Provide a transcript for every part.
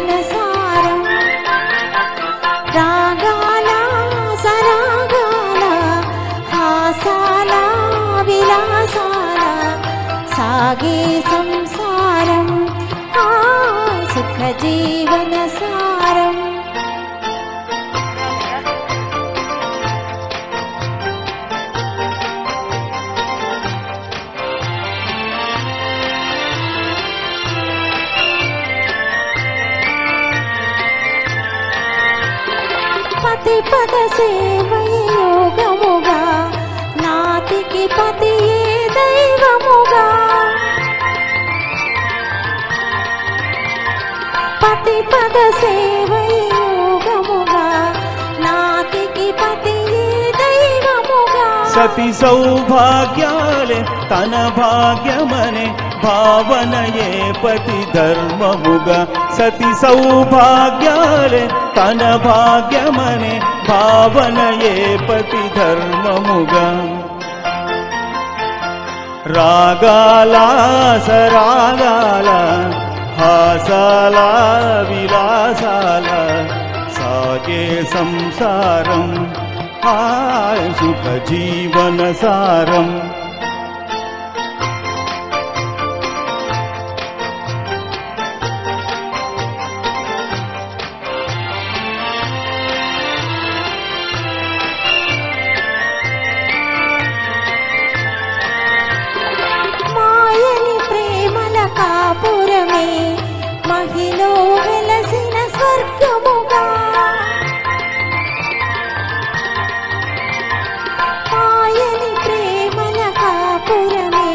జీవన సారం రాగాల సరాగాల హాసాల విలాసాల సాగే సంసారం సుఖ జీవన సారం పతి పద సేవయే యోగముగా నాతికి పతియే దైవముగా పతి పద సేవయే యోగముగా నాతికి పతియే దైవముగా సతి సౌభాగ్యాలే తన భాగ్యమనే భావనయే పతి ధర్మముగా సతి సౌభాగ్యాలే తన భాగ్యమనే భావనయే పతి ధర్మముగా రాగాల సరాగాల హాసాల విలాసాల సాగే సంసారం సుఖ జీవన సారం మాయని ప్రేమల కాపురమే మహిలో వెలసిన స్వర్గముగా మాయని ప్రేమల కాపురమే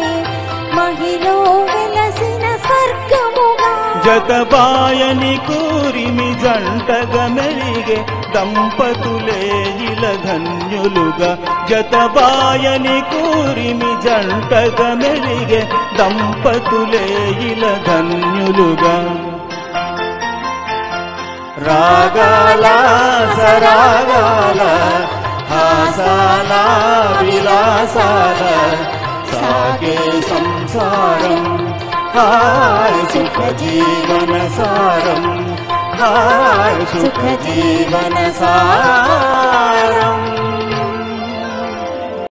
మహిలో వెలసిన స్వర్గముగా జతబాయని కూరిమి జంటగా మెలిగే దంపతులే ఇల ధన్యులుగా జతబాయని కూరిమి జంటగా మెలిగే దంపతులే ఇల ధన్యులుగా రాగాల సరాగాల హాసాల విలాసాల సాగే సంసారం సుఖ జీవన సారం సుఖ జీవన సారం